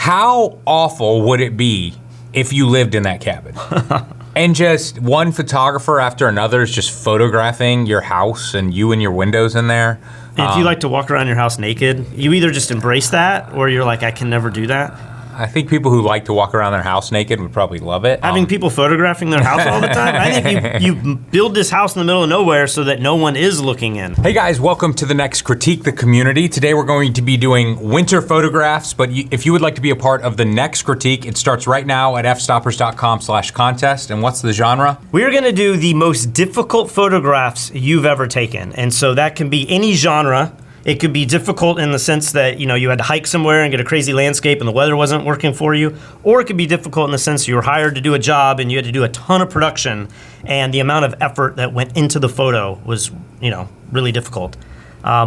How awful would it be if you lived in that cabin? And just one photographer after another is just photographing your house and you and your windows in there. And if you like to walk around your house naked, you either just embrace that or you're like, I can never do that. I think people who like to walk around their house naked would probably love it. Having people photographing their house all the time? I think you build this house in the middle of nowhere so that no one is looking in. Hey guys, welcome to the next Critique the Community. Today we're going to be doing winter photographs, but if you would like to be a part of the next critique, it starts right now at fstoppers.com/contest. And what's the genre? We're gonna do the most difficult photographs you've ever taken. And so that can be any genre. It could be difficult in the sense that you had to hike somewhere and get a crazy landscape and the weather wasn't working for you, or it could be difficult in the sense you were hired to do a job and you had to do a ton of production and the amount of effort that went into the photo was really difficult.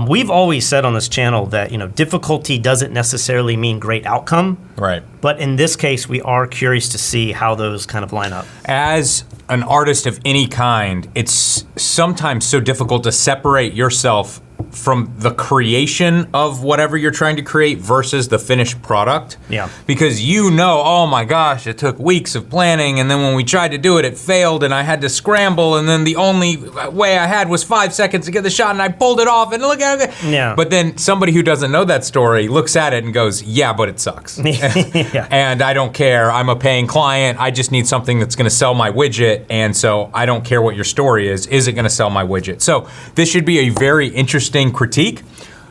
We've always said on this channel that difficulty doesn't necessarily mean great outcome. Right. But in this case, we are curious to see how those kind of line up. As an artist of any kind, it's sometimes so difficult to separate yourself from the creation of whatever you're trying to create versus the finished product. Yeah. Because oh my gosh, it took weeks of planning, and then when we tried to do it, it failed, and I had to scramble, and then the only way I had was 5 seconds to get the shot, and I pulled it off, and look at it. Yeah. But then somebody who doesn't know that story looks at it and goes, yeah, but it sucks. Yeah. And I don't care, I'm a paying client, I just need something that's gonna sell my widget, and so I don't care what your story is it gonna sell my widget? So this should be a very interesting critique.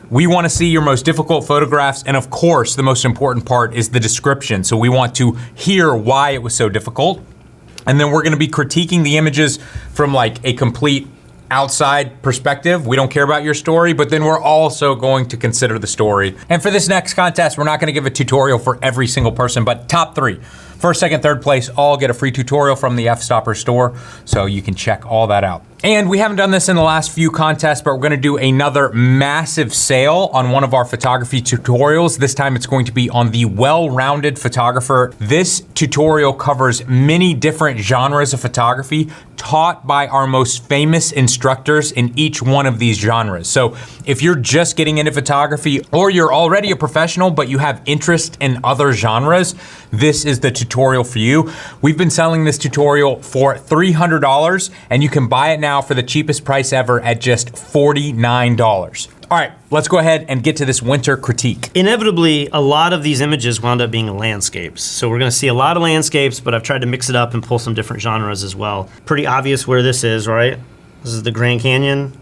We want to see your most difficult photographs, and of course, the most important part is the description. So we want to hear why it was so difficult, and then we're going to be critiquing the images from like a complete outside perspective. We don't care about your story, but then we're also going to consider the story. And for this next contest, we're not going to give a tutorial for every single person, but top 3. First, second, third place all get a free tutorial from the Fstoppers store, so you can check all that out. And we haven't done this in the last few contests, but we're gonna do another massive sale on one of our photography tutorials. This time it's going to be on the well-rounded photographer. This tutorial covers many different genres of photography taught by our most famous instructors in each one of these genres. So if you're just getting into photography, or you're already a professional but you have interest in other genres, this is the tutorial for you. We've been selling this tutorial for $300, and you can buy it now for the cheapest price ever at just $49. All right, let's go ahead and get to this winter critique. Inevitably, a lot of these images wound up being landscapes. So we're gonna see a lot of landscapes, but I've tried to mix it up and pull some different genres as well. Pretty obvious where this is, right? This is the Grand Canyon.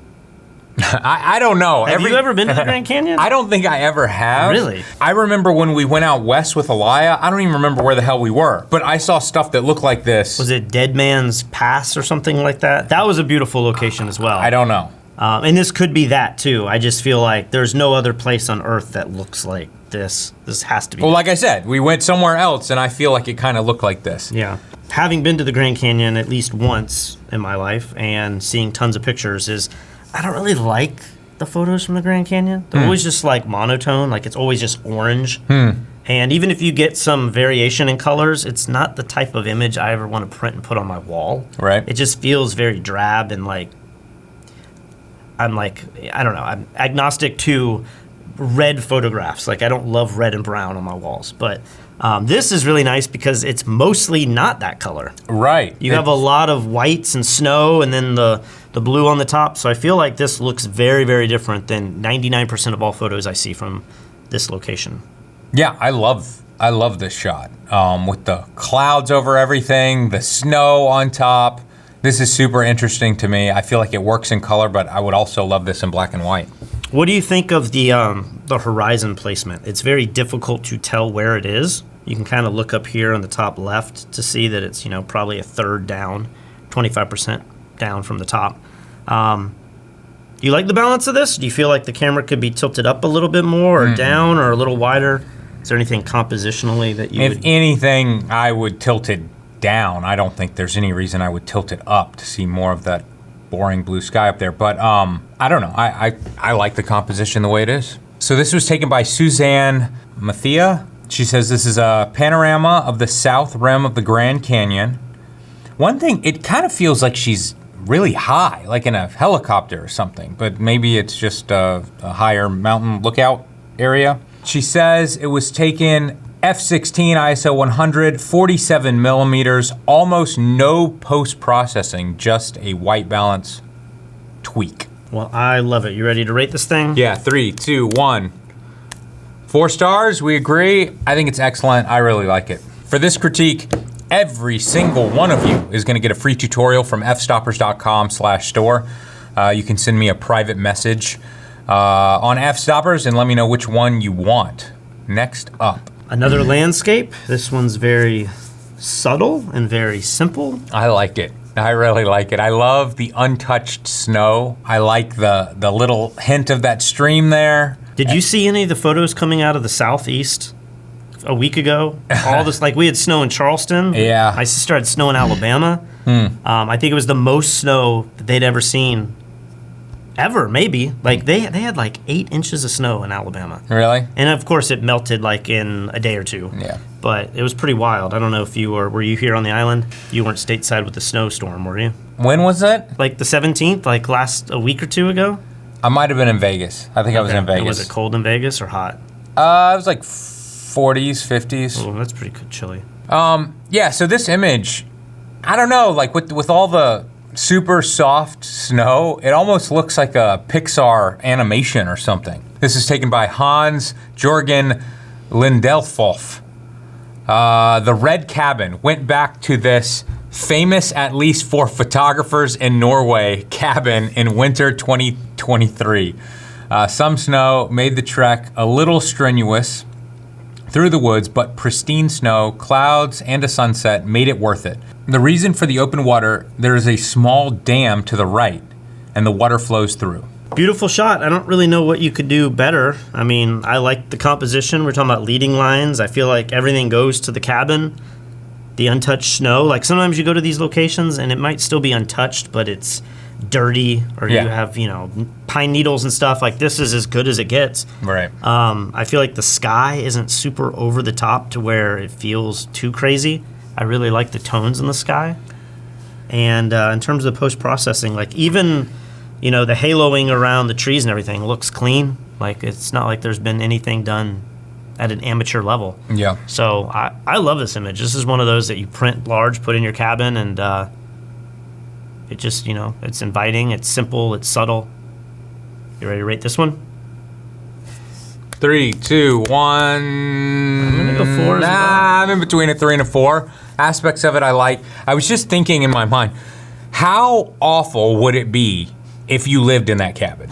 I don't know. Have you ever been to the Grand Canyon? I don't think I ever have. Really? I remember when we went out west with Alaya, I don't even remember where the hell we were, but I saw stuff that looked like this. Was it Dead Man's Pass or something like that? That was a beautiful location as well. I don't know. And this could be that too. I just feel like there's no other place on Earth that looks like this. This has to be. Well, like I said, we went somewhere else and I feel like it kind of looked like this. Yeah. Having been to the Grand Canyon at least once in my life and seeing tons of pictures I don't really like the photos from the Grand Canyon. They're always just like monotone, like it's always just orange. And even if you get some variation in colors, it's not the type of image I ever want to print and put on my wall. Right. It just feels very drab and I don't know, I'm agnostic to red photographs. Like I don't love red and brown on my walls, but this is really nice because it's mostly not that color. Right. You have a lot of whites and snow and then the blue on the top. So I feel like this looks very, very different than 99% of all photos I see from this location. Yeah, I love this shot. With the clouds over everything, the snow on top. This is super interesting to me. I feel like it works in color, but I would also love this in black and white. What do you think of the horizon placement? It's very difficult to tell where it is. You can kind of look up here on the top left to see that it's probably a third down, 25% down from the top. Do you like the balance of this? Do you feel like the camera could be tilted up a little bit more or down or a little wider? Is there anything compositionally that you If anything, I would tilt it down. I don't think there's any reason I would tilt it up to see more of that boring blue sky up there. But I don't know. I like the composition the way it is. So this was taken by Suzanne Mathia. She says this is a panorama of the south rim of the Grand Canyon. One thing, it kind of feels like she's really high, like in a helicopter or something, but maybe it's just a higher mountain lookout area. She says it was taken f16 ISO 100, 47 millimeters, almost no post-processing, just a white balance tweak. Well, I love it. You ready to rate this thing? Yeah, 3, 2, 1. 4 stars, we agree. I think it's excellent. I really like it. For this critique, every single one of you is gonna get a free tutorial from fstoppers.com/store. You can send me a private message on Fstoppers and let me know which one you want. Next up. Another landscape. This one's very subtle and very simple. I like it. I really like it. I love the untouched snow. I like the little hint of that stream there. Did you see any of the photos coming out of the southeast a week ago? All this, like we had snow in Charleston. Yeah. My sister had snow in Alabama. I think it was the most snow that they'd ever seen. Ever, maybe. Like they had like 8 inches of snow in Alabama. Really? And of course it melted like in a day or two. Yeah. But it was pretty wild. I don't know if were you here on the island? You weren't stateside with the snowstorm, were you? When was that? Like the 17th, like a week or two ago? I might have been in Vegas. I think I was in Vegas. And was it cold in Vegas or hot? It was like 40s, 50s. Oh, that's pretty chilly. Yeah, so this image, I don't know, like with all the super soft snow, it almost looks like a Pixar animation or something. This is taken by Hans Jorgen Lindelfoff. The Red Cabin went back to this famous, at least for photographers in Norway, cabin in winter 2023. Some snow made the trek a little strenuous through the woods, but pristine snow, clouds, and a sunset made it worth it. The reason for the open water, there is a small dam to the right, and the water flows through. Beautiful shot. I don't really know what you could do better. I mean, I like the composition. We're talking about leading lines. I feel like everything goes to the cabin. The untouched snow. Like sometimes you go to these locations and it might still be untouched, but it's dirty, or you have, pine needles and stuff. Like this is as good as it gets. Right. I feel like the sky isn't super over the top to where it feels too crazy. I really like the tones in the sky. And in terms of post-processing, like even, the haloing around the trees and everything looks clean. Like it's not like there's been anything done at an amateur level. Yeah. So I love this image. This is one of those that you print large, put in your cabin, and it just, it's inviting, it's simple, it's subtle. You ready to rate this one? 3, 2, 1. I'm gonna go 4 as well. I'm in between a 3 and a 4. Aspects of it I like. I was just thinking in my mind, how awful would it be if you lived in that cabin?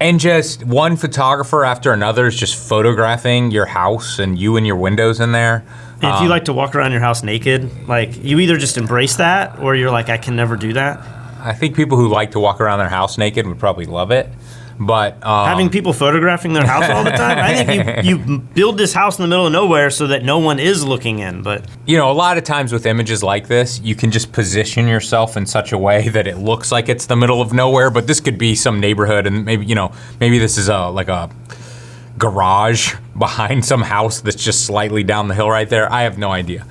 And just one photographer after another is just photographing your house and you and your windows in there. And if you like to walk around your house naked, like you either just embrace that or you're like, I can never do that. I think people who like to walk around their house naked would probably love it. But having people photographing their house all the time, I think you build this house in the middle of nowhere so that no one is looking in. But a lot of times with images like this, you can just position yourself in such a way that it looks like it's the middle of nowhere. But this could be some neighborhood, and maybe this is like a garage behind some house that's just slightly down the hill right there. I have no idea,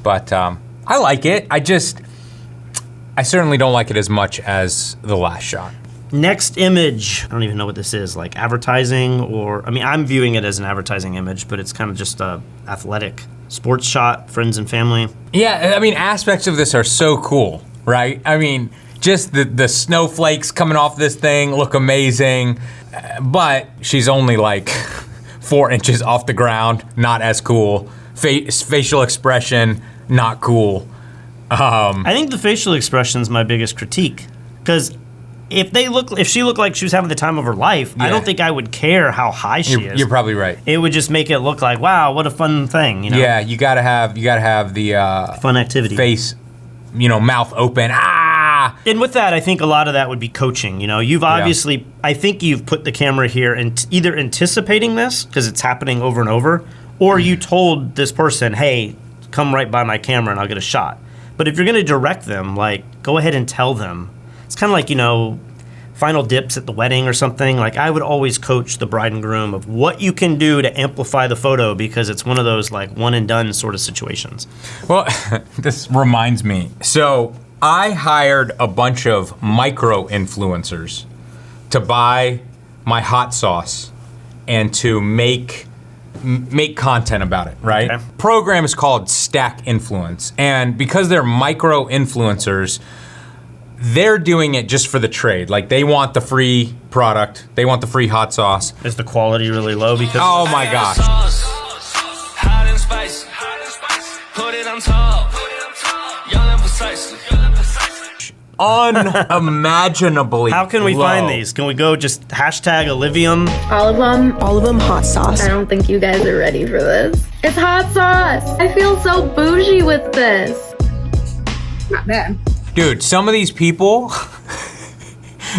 but I like it. I certainly don't like it as much as the last shot. Next image, I don't even know what this is, like advertising, or, I'm viewing it as an advertising image, but it's kind of just a athletic sports shot, friends and family. Yeah, aspects of this are so cool, right? Just the snowflakes coming off this thing look amazing, but she's only like 4 inches off the ground, not as cool. Facial expression, not cool. I think the facial expression is my biggest critique, because if she looked like she was having the time of her life, I don't think I would care how high she is. You're probably right. It would just make it look like, wow, what a fun thing, Yeah, you gotta have the fun activity. Face, mouth open. Ah! And with that, I think a lot of that would be coaching. You've obviously, I think you've put the camera here and either anticipating this because it's happening over and over, or you told this person, hey, come right by my camera and I'll get a shot. But if you're gonna direct them, like, go ahead and tell them. It's kind of like, final dips at the wedding or something. Like, I would always coach the bride and groom of what you can do to amplify the photo, because it's one of those like one and done sort of situations. Well, this reminds me. So I hired a bunch of micro influencers to buy my hot sauce and to make make content about it, right? Okay. Program is called Stack Influence, and because they're micro influencers, they're doing it just for the trade. Like they want the free product, they want the free hot sauce. Is the quality really low because? Oh my gosh. Hot and spicy. Put it on top. Young and precisely. Unimaginably How can we low. find these? Can we go just hashtag Olivium? All of them hot sauce. I don't think you guys are ready for this. It's hot sauce. I feel so bougie with this. Not bad. Dude, some of these people,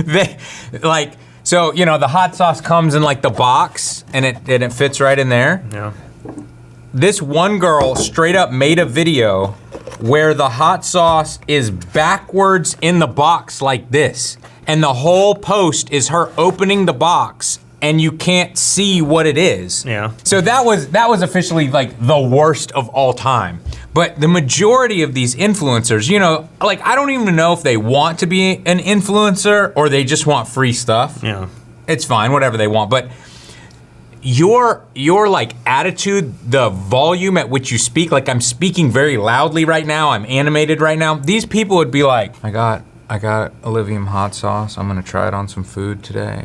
they like, so you know the hot sauce comes in like the box and it fits right in there. Yeah. This one girl straight up made a video where the hot sauce is backwards in the box like this. And the whole post is her opening the box and you can't see what it is. Yeah. So that was officially like the worst of all time. But the majority of these influencers, you know, like I don't even know if they want to be an influencer or they just want free stuff. Yeah. It's fine, whatever they want, but your like attitude, the volume at which you speak, like I'm speaking very loudly right now, I'm animated right now. These people would be like, I got Olivium hot sauce. I'm gonna try it on some food today.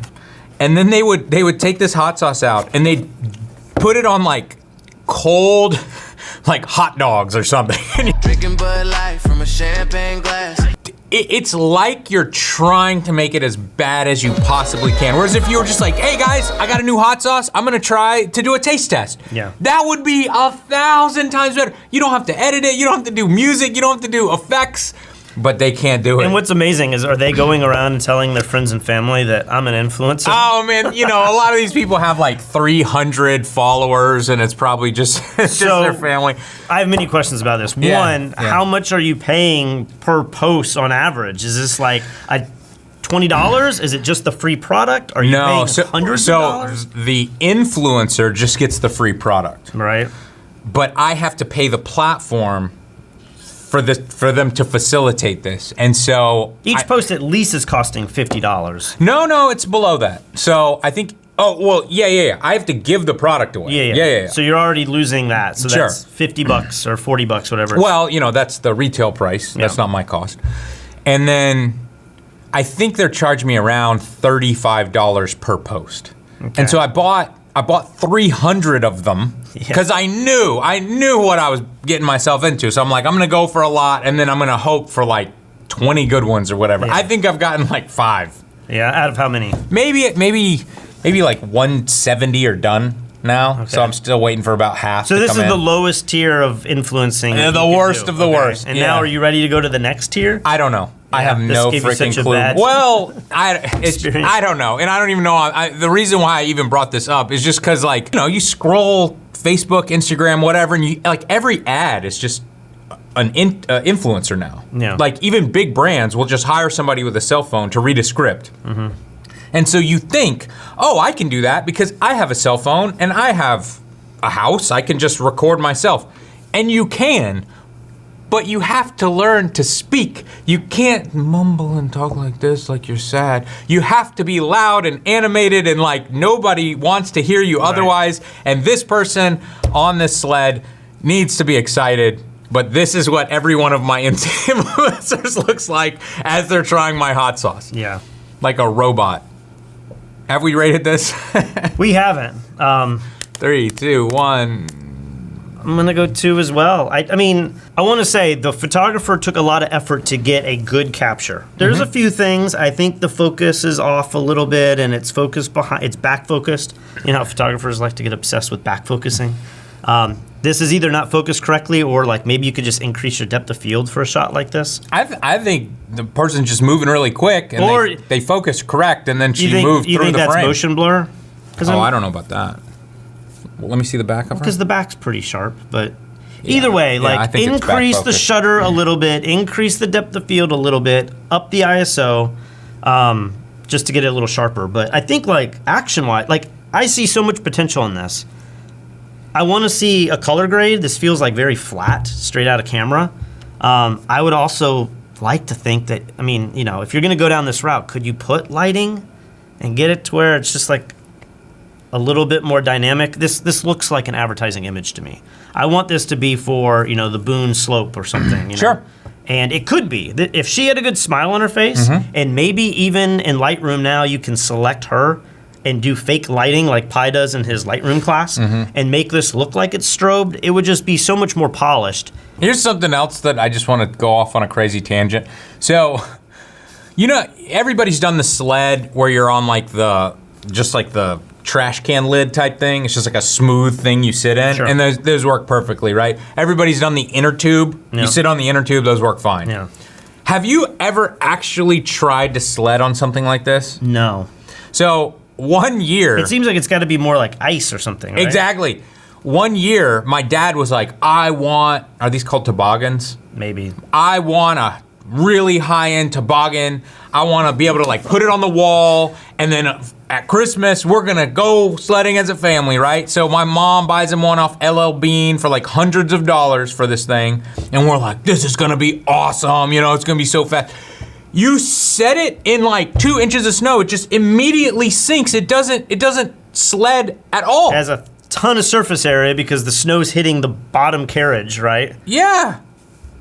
And then they would take this hot sauce out and they'd put it on like cold, like hot dogs or something. Drinking Bud Light from a champagne glass. It's like you're trying to make it as bad as you possibly can. Whereas if you were just like, hey guys, I got a new hot sauce, I'm gonna try to do a taste test. Yeah. That would be 1,000 times better. You don't have to edit it, you don't have to do music, you don't have to do effects, but they can't do it. And what's amazing is, are they going around and telling their friends and family that I'm an influencer? Oh man, you know, a lot of these people have like 300 followers and it's probably just, just their family. I have many questions about this. Yeah, One, yeah. how much are you paying per post on average? Is this like $20? Is it just the free product? Are you paying hundreds of dollars? The influencer just gets the free product. Right. But I have to pay the platform for them to facilitate this. And so Each post at least is costing $50. No, it's below that. So I think, oh, well, yeah. I have to give the product away. Yeah. So you're already losing that. So Sure. that's $50 or $40, whatever. Well, you know, that's the retail price. That's Yeah. not my cost. And then I think they're charging me around $35 per post. Okay. And so I bought 300 of them because I knew what I was getting myself into. So I'm like, I'm gonna go for a lot and then I'm gonna hope for like 20 good ones or whatever. Yeah. I think I've gotten like 5. Yeah, out of how many? Maybe like 170 are done now. Okay. So I'm still waiting for about half So to this come is in. the lowest tier of influencing. Yeah, that the you can worst do. of the worst, And yeah. now are you ready to go to the next tier? I don't know. I have this no gave you freaking such a clue. bad Well, experience. I don't know, and I don't even know. The reason why I even brought this up is just because, like, you know, you scroll Facebook, Instagram, whatever, and you like every ad is just an influencer now. Yeah. Like even big brands will just hire somebody with a cell phone to read a script. Mm-hmm. And so you think, oh, I can do that because I have a cell phone and I have a house. I can just record myself, and you can. But you have to learn to speak. You can't mumble and talk like this, like you're sad. You have to be loud and animated and like nobody wants to hear you otherwise. And this person on this sled needs to be excited. But this is what every one of my influencers looks like as they're trying my hot sauce. Yeah. Like a robot. Have we rated this? We haven't. 3, 2, 1. I'm gonna go 2 as well. I mean, I want to say the photographer took a lot of effort to get a good capture. There's a few things. I think the focus is off a little bit, and it's focused behind. It's back focused. You know how photographers like to get obsessed with back focusing. This is either not focused correctly, or like maybe you could just increase your depth of field for a shot like this. I think the person's just moving really quick, and Or- they focus correct, and then she You moved think through the that's frame. motion blur? Oh, I don't know about that. Well, let me see the back of her. Because the back's pretty sharp, but either way, I like think it's back increase the focused. shutter a little bit, increase the depth of field a little bit, up the ISO, just to get it a little sharper. But I think like action-wise, like I see so much potential in this. I want to see a color grade. This feels like very flat, straight out of camera. I would also like to think that, I mean, you know, if you're going to go down this route, could you put lighting and get it to where it's just like a little bit more dynamic. This looks like an advertising image to me. I want this to be for, you know, the Boone Slope or something. You know? Sure. And it could be. If she had a good smile on her face, and maybe even in Lightroom now you can select her and do fake lighting like Pi does in his Lightroom class and make this look like it's strobed, it would just be so much more polished. Here's something else that I just want to go off on a crazy tangent. So, you know, everybody's done the sled where you're on like the trash can lid type thing. It's just like a smooth thing you sit in, Sure. and those work perfectly, right? Everybody's done the inner tube. Yeah. You sit on the inner tube, those work fine. Yeah. Have you ever actually tried to sled on something like this? No. So 1 year. It seems like it's got to be more like ice or something, right? Exactly. 1 year, my dad was like, are these called toboggans? Maybe. I want a really high-end toboggan. I want to be able to like put it on the wall, and then at Christmas we're gonna go sledding as a family, right? So my mom buys him one off LL Bean for like hundreds of dollars for this thing, and we're like, this is gonna be awesome. You know, it's gonna be so fast. You set it in like 2 inches of snow, it just immediately sinks. It doesn't sled at all. It has a ton of surface area because the snow's hitting the bottom carriage, right? Yeah,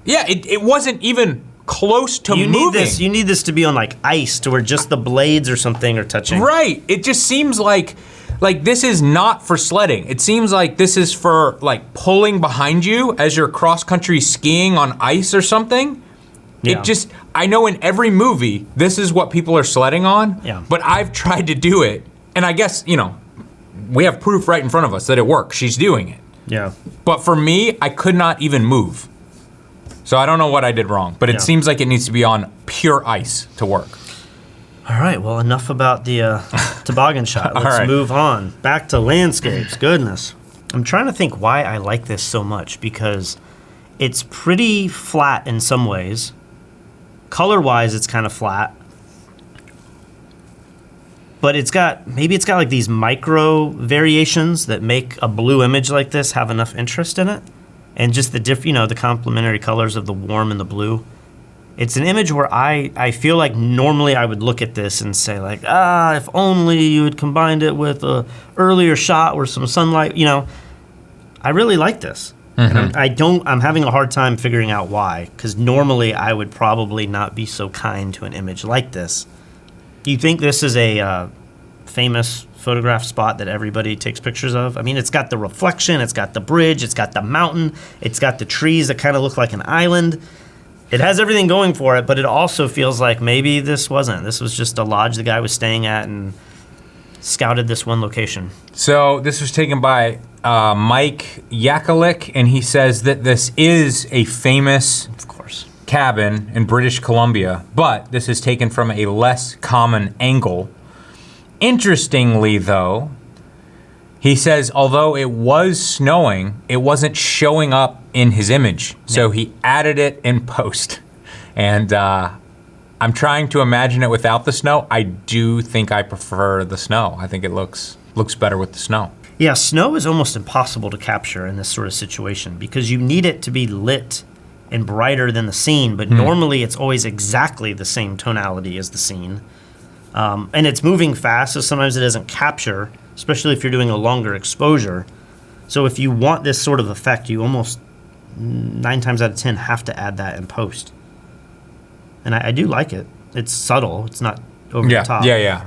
it wasn't even close to moving. You need this to be on like ice to where just the blades or something are touching. Right. It just seems like this is not for sledding. It seems like this is for like pulling behind you as you're cross-country skiing on ice or something. Yeah. I know in every movie, this is what people are sledding on, Yeah. but I've tried to do it, and I guess, you know, we have proof right in front of us that it works. She's doing it. Yeah. But for me, I could not even move. So I don't know what I did wrong, but it Yeah. seems like it needs to be on pure ice to work. All right, well, enough about the toboggan shot. Let's right. move on. Back to landscapes. Goodness. I'm trying to think why I like this so much, because it's pretty flat in some ways. Color-wise, it's kind of flat. But maybe it's got like these micro variations that make a blue image like this have enough interest in it. And just the complementary colors of the warm and the blue. It's an image where I feel like normally I would look at this and say like, if only you had combined it with a earlier shot or some sunlight, you know. I really like this. And I'm having a hard time figuring out why, because normally I would probably not be so kind to an image like this. Do you think this is a famous photograph spot that everybody takes pictures of? I mean, it's got the reflection, it's got the bridge, it's got the mountain, it's got the trees that kind of look like an island. It has everything going for it, but it also feels like maybe this wasn't. This was just a lodge the guy was staying at and scouted this one location. So this was taken by Mike Yakulik, and he says that this is a famous Of course. cabin in British Columbia, but this is taken from a less common angle. Interestingly, though, he says although it was snowing, it wasn't showing up in his image. So he added it in post. And I'm trying to imagine it without the snow. I do think I prefer the snow. I think it looks better with the snow. Yeah, snow is almost impossible to capture in this sort of situation because you need it to be lit and brighter than the scene, but normally it's always exactly the same tonality as the scene. And it's moving fast, so sometimes it doesn't capture, especially if you're doing a longer exposure. So if you want this sort of effect, you almost 9 times out of 10 have to add that in post. And I do like it. It's subtle. It's not over the top. Yeah.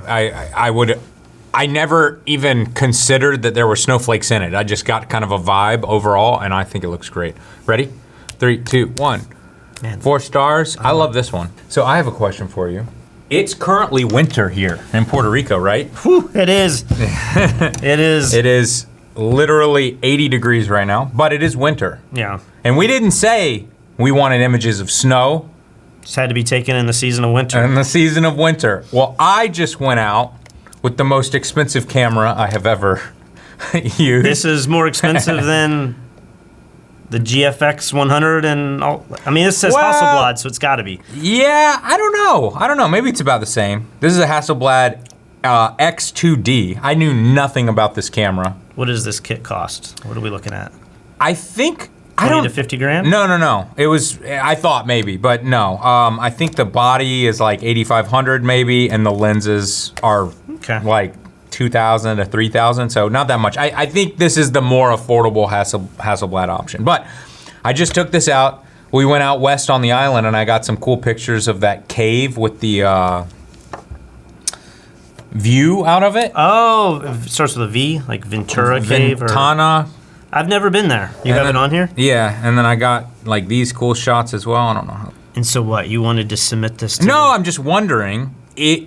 I never even considered that there were snowflakes in it. I just got kind of a vibe overall, and I think it looks great. Ready? 3, 2, 1. Man. 4 stars. I love this one. So I have a question for you. It's currently winter here in Puerto Rico, right? Whew, it is. It is. It is literally 80 degrees right now, but it is winter. Yeah. And we didn't say we wanted images of snow Just had to be taken in the season of winter. in the season of winter. Well, I just went out with the most expensive camera I have ever used. This is more expensive than the GFX 100 and all. I mean, this says Well- Hasselblad, so it's got to be. Yeah, I don't know. Maybe it's about the same. This is a Hasselblad X2D. I knew nothing about this camera. What does this kit cost? What are we looking at? I think 20 to 50 grand? No. It was. I thought maybe, but no. I think the body is like 8,500 maybe, and the lenses are Okay. like $2,000 to $3,000, so not that much. I think this is the more affordable Hasselblad option. But I just took this out. We went out west on the island, and I got some cool pictures of that cave with the view out of it. Oh, it starts with a V, like Ventura Cave or Ventana. I've never been there. You have it on here? Yeah, and then I got like these cool shots as well. I don't know. And so what? You wanted to submit this to No, I'm just wondering,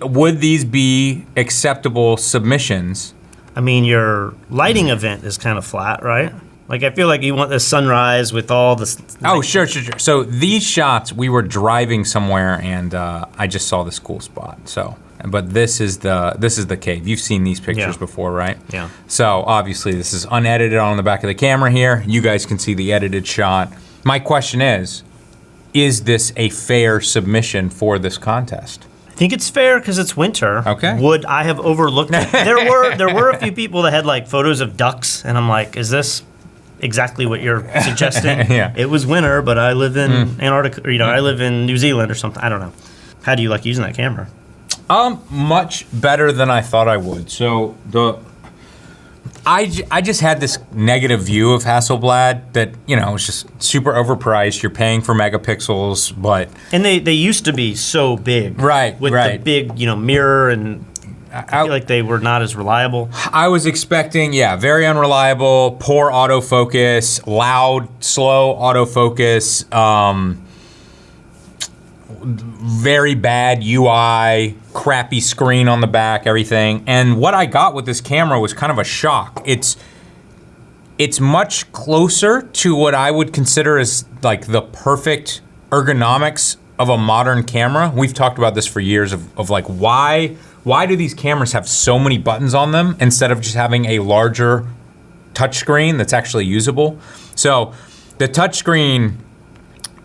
would these be acceptable submissions? I mean, your lighting event is kind of flat, right? Like, I feel like you want the sunrise with all this. Oh, sure. So these shots, we were driving somewhere, and I just saw this cool spot. So, but this is the cave. You've seen these pictures before, right? Yeah. So obviously, this is unedited on the back of the camera here. You guys can see the edited shot. My question is this a fair submission for this contest? I think it's fair because it's winter. Okay. Would I have overlooked it? There were a few people that had like photos of ducks, and I'm like, is this exactly what you're suggesting? Yeah. It was winter, but I live in Antarctica, or, I live in New Zealand or something. I don't know. How do you like using that camera? Much better than I thought I would. So I just had this negative view of Hasselblad that, it's just super overpriced. You're paying for megapixels, but... And they used to be so big. Right, with the big, mirror, and I feel like they were not as reliable. I was expecting, very unreliable, poor autofocus, loud, slow autofocus, very bad UI, crappy screen on the back, everything. And what I got with this camera was kind of a shock. It's much closer to what I would consider as like the perfect ergonomics of a modern camera. We've talked about this for years of like why do these cameras have so many buttons on them instead of just having a larger touchscreen that's actually usable? So the touchscreen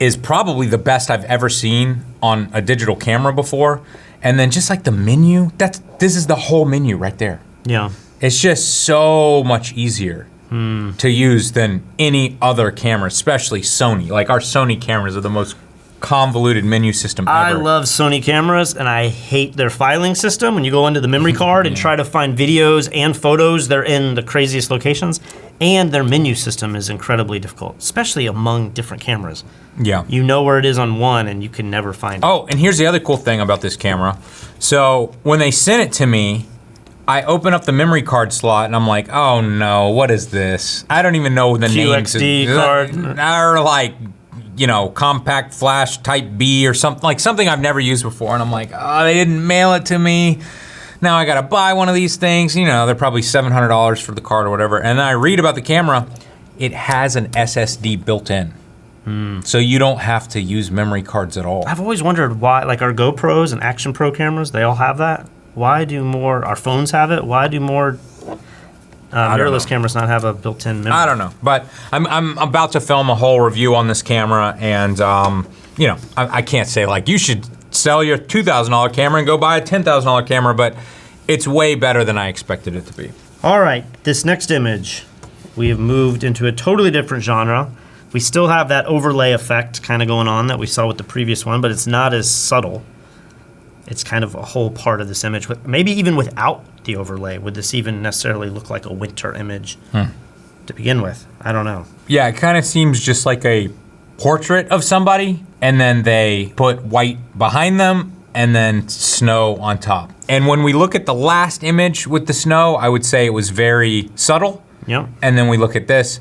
is probably the best I've ever seen on a digital camera before. And then just like the menu, this is the whole menu right there. Yeah. It's just so much easier to use than any other camera, especially Sony. Like our Sony cameras are the most convoluted menu system ever. I love Sony cameras, and I hate their filing system. When you go into the memory card and try to find videos and photos, they're in the craziest locations. And their menu system is incredibly difficult, especially among different cameras. Yeah. You know where it is on one, and you can never find it. Oh, and here's the other cool thing about this camera. So when they sent it to me, I open up the memory card slot, and I'm like, oh no, what is this? I don't even know the names. QXD card. Or like, compact flash type B or something I've never used before. And I'm like, oh, they didn't mail it to me. Now I gotta buy one of these things. They're probably $700 for the card or whatever. And then I read about the camera. It has an SSD built in. So you don't have to use memory cards at all. I've always wondered why, like our GoPros and Action Pro cameras, they all have that. Why do our phones have it? Why do more mirrorless cameras not have a built-in memory? I don't know, but I'm about to film a whole review on this camera, and I can't say like you should sell your $2,000 camera and go buy a $10,000 camera, but it's way better than I expected it to be. All right, this next image, we have moved into a totally different genre. We still have that overlay effect kind of going on that we saw with the previous one, but it's not as subtle. It's kind of a whole part of this image. Maybe even without the overlay, would this even necessarily look like a winter image to begin with? I don't know. Yeah, it kind of seems just like a portrait of somebody, and then they put white behind them, and then snow on top. And when we look at the last image with the snow, I would say it was very subtle. Yep. And then we look at this,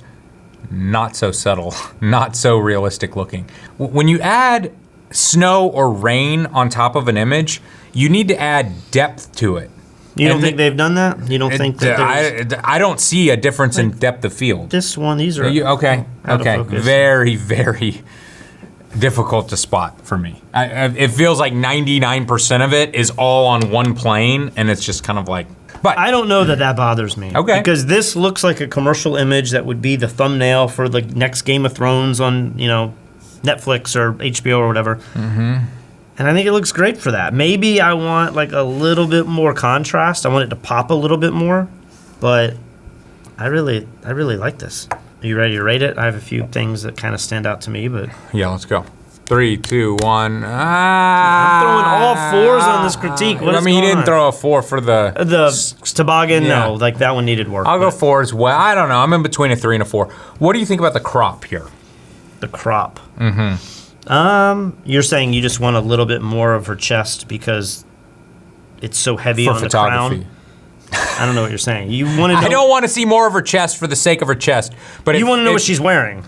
not so subtle, not so realistic looking. When you add snow or rain on top of an image, you need to add depth to it. You don't think they've done that? You don't think that there's... I don't see a difference in depth of field. This one, these are... Okay. Out of focus. Very, very difficult to spot for me. It feels like 99% of it is all on one plane, and it's just kind of like... But I don't know that bothers me. Okay. Because this looks like a commercial image that would be the thumbnail for the next Game of Thrones on, Netflix or HBO or whatever. Mm-hmm. And I think it looks great for that. Maybe I want like a little bit more contrast. I want it to pop a little bit more, but I really like this. Are you ready to rate it? I have a few things that kind of stand out to me, but... Yeah, let's go. 3, 2, 1. I'm throwing all 4s on this critique. What I is mean, he going didn't on? throw a 4 for The toboggan, Yeah. no, like that one needed work. I'll go but 4 as well. I don't know. I'm in between a 3 and a 4. What do you think about the crop here? The crop. You're saying you just want a little bit more of her chest because it's so heavy For on photography. the crown. I don't know what you're saying. You want to know, I don't want to see more of her chest for the sake of her chest. But you if- want to know if- what she's wearing.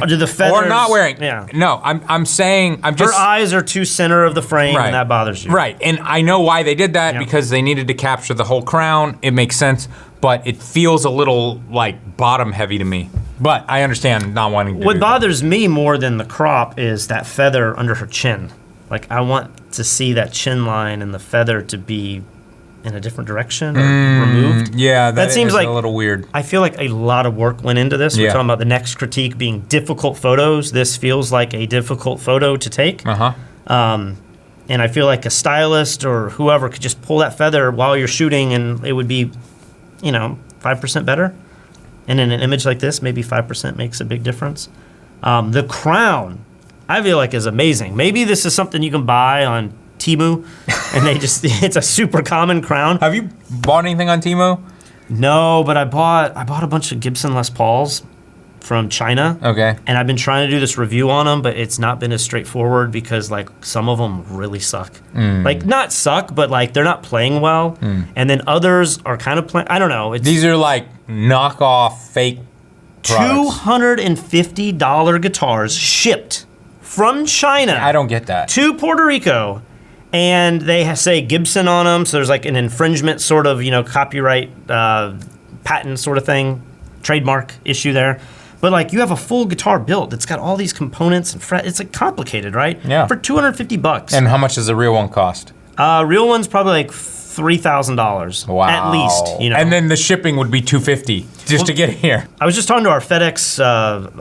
Or do the feathers, or not wearing. Yeah. No, I'm saying I'm just Her eyes are too center of the frame, Right. and that bothers you. Right, and I know why they did that Yeah. because they needed to capture the whole crown. It makes sense, but it feels a little like bottom heavy to me. But I understand not wanting to What do that. bothers me more than the crop is that feather under her chin. Like, I want to see that chin line and the feather to be in a different direction or removed. Yeah, that seems is like a little weird. I feel like a lot of work went into this. We're Yeah. talking about the next critique being difficult photos. This feels like a difficult photo to take. Uh-huh. And I feel like a stylist or whoever could just pull that feather while you're shooting and it would be, 5% better. And in an image like this, maybe 5% makes a big difference. The crown, I feel like is amazing. Maybe this is something you can buy on Temu and it's a super common crown. Have you bought anything on Temu? No, but I bought a bunch of Gibson Les Pauls from China. Okay. And I've been trying to do this review on them, but it's not been as straightforward because like some of them really suck. Like not suck, but like they're not playing well. And then others are kind of playing. I don't know. It's These are like knockoff fake products. $250 guitars shipped from China I don't get that. to Puerto Rico. And they say Gibson on them, so there's like an infringement sort of, copyright, patent sort of thing, trademark issue there. But like you have a full guitar built that's got all these components and fret. It's like complicated, right? Yeah. For $250. And how much does the real one cost? Real one's probably like $3,000. Wow. At least, And then the shipping would be $250 just to get it here. I was just talking to our FedEx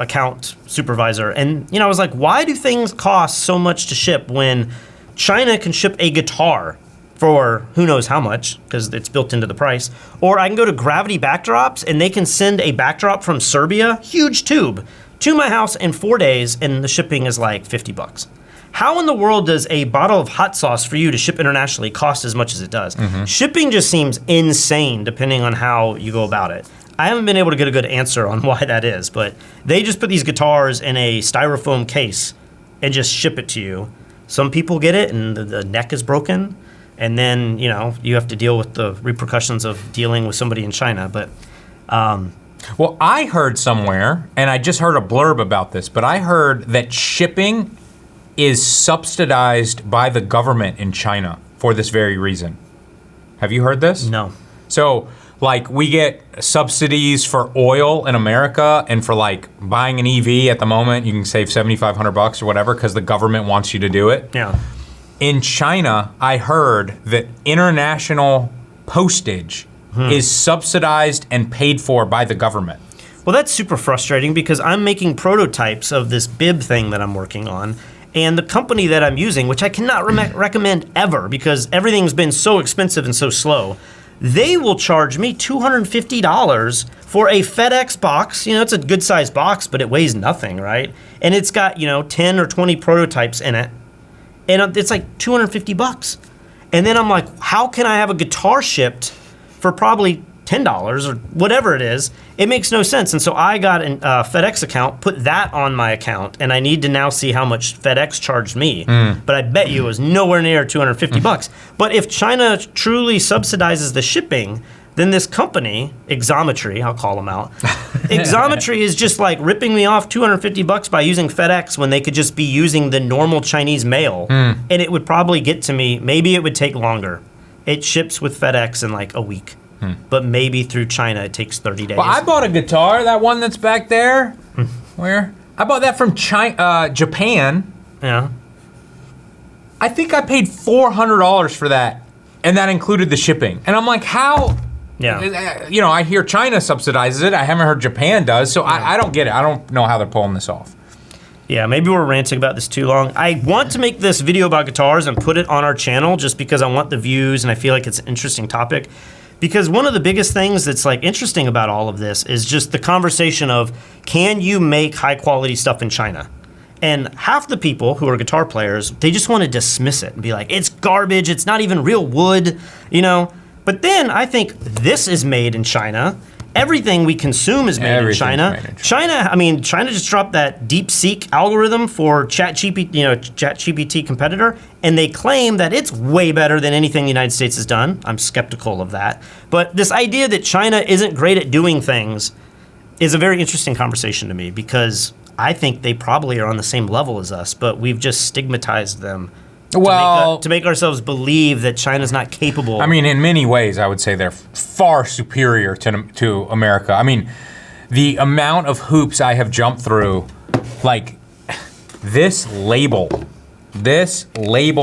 account supervisor, and I was like, why do things cost so much to ship when China can ship a guitar for who knows how much, because it's built into the price, or I can go to Gravity Backdrops and they can send a backdrop from Serbia, huge tube, to my house in 4 days, and the shipping is like $50. How in the world does a bottle of hot sauce for you to ship internationally cost as much as it does? Shipping just seems insane depending on how you go about it. I haven't been able to get a good answer on why that is, but they just put these guitars in a styrofoam case and just ship it to you. Some people get it and the neck is broken, and then, you have to deal with the repercussions of dealing with somebody in China, but Well, I heard somewhere, and I just heard a blurb about this, but I heard that shipping is subsidized by the government in China for this very reason. Have you heard this? no. So, like, we get subsidies for oil in America, and for like buying an EV at the moment, you can save $7,500 or whatever because the government wants you to do it. Yeah. In China, I heard that international postage is subsidized and paid for by the government. Well, that's super frustrating because I'm making prototypes of this bib thing that I'm working on. And the company that I'm using, which I cannot recommend ever because everything's been so expensive and so slow, they will charge me $250 for a FedEx box. It's a good sized box, but it weighs nothing, right? And it's got, 10 or 20 prototypes in it. And it's like $250. And then I'm like, how can I have a guitar shipped for probably $10 or whatever it is? It makes no sense. And so I got a FedEx account, put that on my account, and I need to now see how much FedEx charged me. But I bet you it was nowhere near $250. But if China truly subsidizes the shipping, then this company, Exometry, I'll call them out, Exometry is just like ripping me off $250 by using FedEx when they could just be using the normal Chinese mail. And it would probably get to me, maybe it would take longer. It ships with FedEx in like a week. But maybe through China it takes 30 days. Well, I bought a guitar, that one that's back there. Where? I bought that from Japan. Yeah. I think I paid $400 for that, and that included the shipping. And I'm like, how? Yeah. I hear China subsidizes it. I haven't heard Japan does, so I don't get it. I don't know how they're pulling this off. Yeah, maybe we're ranting about this too long. I want to make this video about guitars and put it on our channel just because I want the views and I feel like it's an interesting topic. Because one of the biggest things that's like interesting about all of this is just the conversation of, can you make high quality stuff in China? And half the people who are guitar players, they just want to dismiss it and be like, it's garbage, it's not even real wood, you know? But then I think this is made in China. Everything we consume is made in China. China just dropped that DeepSeek algorithm for ChatGPT competitor, and they claim that it's way better than anything the United States has done. I'm skeptical of that. But this idea that China isn't great at doing things is a very interesting conversation to me, because I think they probably are on the same level as us, but we've just stigmatized them to make ourselves believe that China's not capable. I mean, in many ways, I would say they're far superior to America. I mean, the amount of hoops I have jumped through, like this label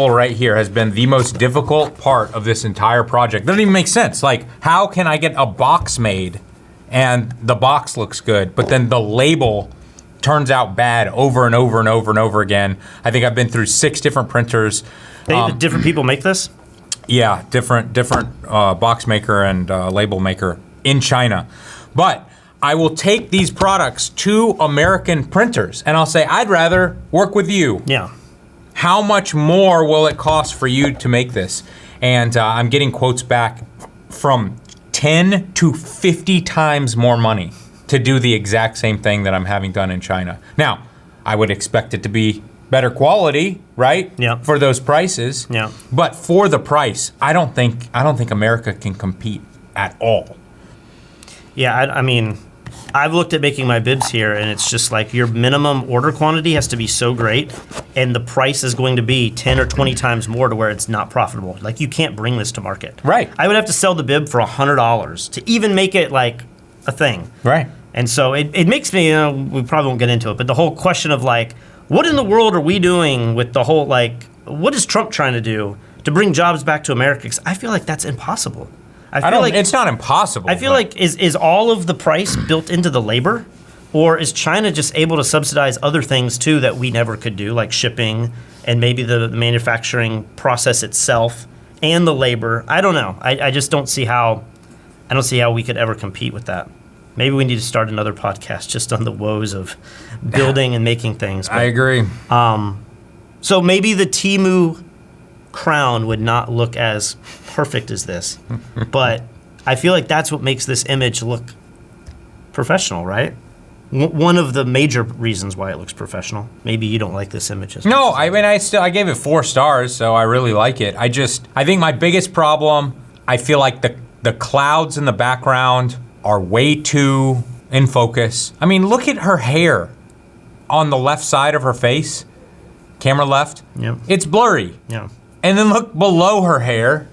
right here has been the most difficult part of this entire project. Doesn't even make sense. Like, how can I get a box made and the box looks good, but then the label turns out bad over and over and over and over again? I think I've been through 6 different printers. Different people make this? Yeah, different box maker and label maker in China. But I will take these products to American printers and I'll say, I'd rather work with you. Yeah. How much more will it cost for you to make this? And I'm getting quotes back from 10 to 50 times more money to do the exact same thing that I'm having done in China. Now, I would expect it to be better quality, right? Yeah. For those prices. Yeah. But for the price, I don't think America can compete at all. Yeah, I mean, I've looked at making my bibs here, and it's just like your minimum order quantity has to be so great, and the price is going to be 10 or 20 times more to where it's not profitable. Like, you can't bring this to market. Right. I would have to sell the bib for $100 to even make it like a thing. Right. And so it makes me, we probably won't get into it, but the whole question of like, what in the world are we doing with the whole, like, what is Trump trying to do to bring jobs back to America? Because I feel like that's impossible. I feel like it's not impossible. I feel like is all of the price built into the labor, or is China just able to subsidize other things too that we never could do, like shipping and maybe the manufacturing process itself and the labor? I don't know. I just don't see how we could ever compete with that. Maybe we need to start another podcast just on the woes of building and making things. But, I agree. So maybe the Temu crown would not look as perfect as this, but I feel like that's what makes this image look professional, right? One of the major reasons why it looks professional. Maybe you don't like this image as much. No, I mean, I gave it 4 stars, so I really like it. I think my biggest problem, I feel like the clouds in the background are way too in focus. I mean, look at her hair on the left side of her face, camera left. Yeah. It's blurry. Yeah. And then look below her hair,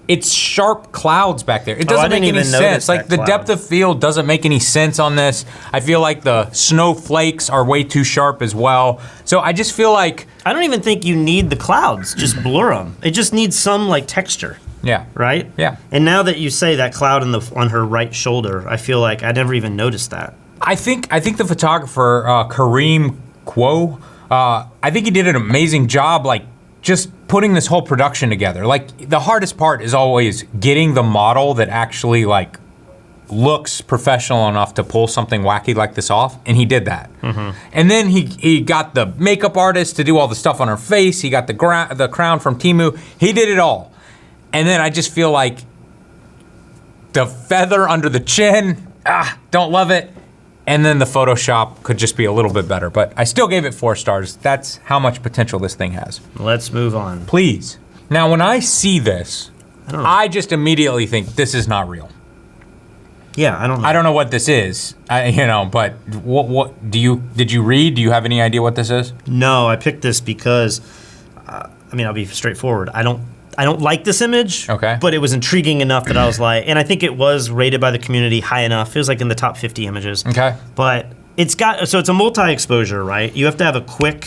it's sharp clouds back there. It doesn't make any sense. Like, the depth of field doesn't make any sense on this. I feel like the snowflakes are way too sharp as well. So I just feel like, I don't even think you need the clouds, just blur them. It just needs some like texture. yeah. Right? Yeah. And now that you say that cloud on her right shoulder, I feel like I never even noticed that. I think the photographer, Kareem Kuo, I think he did an amazing job, like, just putting this whole production together. Like, the hardest part is always getting the model that actually, like, looks professional enough to pull something wacky like this off, and he did that. Mm-hmm. And then he got the makeup artist to do all the stuff on her face. He got the crown from Temu. He did it all. And then I just feel like the feather under the chin, don't love it. And then the Photoshop could just be a little bit better, but I still gave it 4 stars. That's how much potential this thing has. Let's move on. Please. Now, when I see this, I just immediately think this is not real. Yeah, I don't know. I don't know what this is, but what did you read? Do you have any idea what this is? No, I picked this because, I'll be straightforward. I don't like this image, okay, but it was intriguing enough that I was like, and I think it was rated by the community high enough. It was like in the top 50 images. Okay. But it's a multi-exposure, right? You have to have a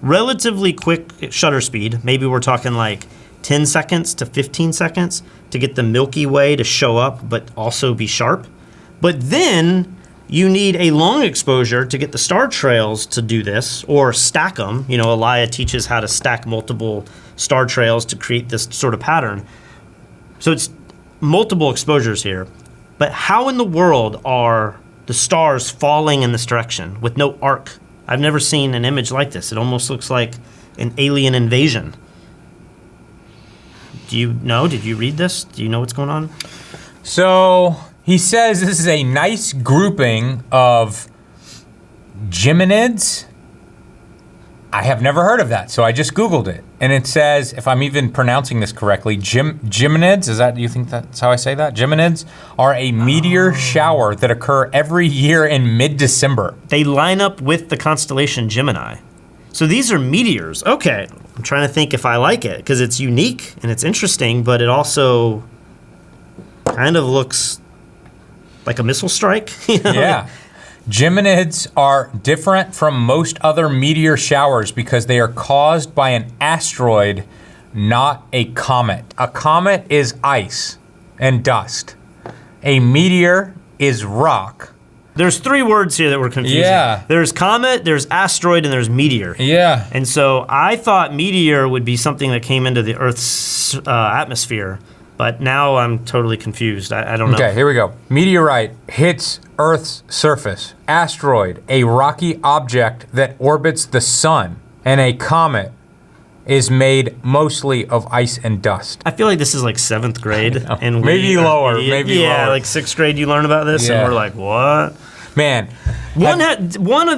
relatively quick shutter speed. Maybe we're talking like 10 seconds to 15 seconds to get the Milky Way to show up, but also be sharp. But then you need a long exposure to get the star trails to do this, or stack them. Elia teaches how to stack multiple star trails to create this sort of pattern. So it's multiple exposures here. But how in the world are the stars falling in this direction with no arc I've never seen an image like this. It almost looks like an alien invasion. Do you know? Did you read this? Do you know what's going on? So he says this is a nice grouping of Geminids. I have never heard of that, so I just Googled it. And it says, if I'm even pronouncing this correctly, Geminids, do you think that's how I say that? Geminids are a meteor shower that occur every year in mid-December. They line up with the constellation Gemini. So these are meteors. Okay, I'm trying to think if I like it, because it's unique and it's interesting, but it also kind of looks like a missile strike. You know? Yeah. Geminids are different from most other meteor showers because they are caused by an asteroid, not a comet. A comet is ice and dust. A meteor is rock. There's 3 words here that were confusing. Yeah. There's comet, there's asteroid, and there's meteor. Yeah. And so I thought meteor would be something that came into the Earth's atmosphere, but now I'm totally confused. I don't know. Okay, here we go. Meteorite hits Earth's surface. Asteroid, a rocky object that orbits the sun. And a comet is made mostly of ice and dust. I feel like this is like 7th grade. And Maybe lower, maybe yeah, lower. like 6th grade you learn about this, Yeah. and we're like, what? Man.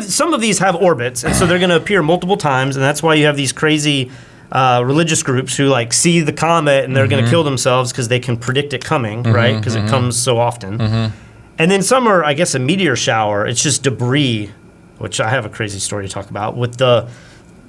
Some of these have orbits, and so they're going to appear multiple times, and that's why you have these crazy religious groups who like see the comet and they're going to kill themselves because they can predict it coming, right? Because it comes so often. And then some are, I guess, a meteor shower. It's just debris, which I have a crazy story to talk about, with the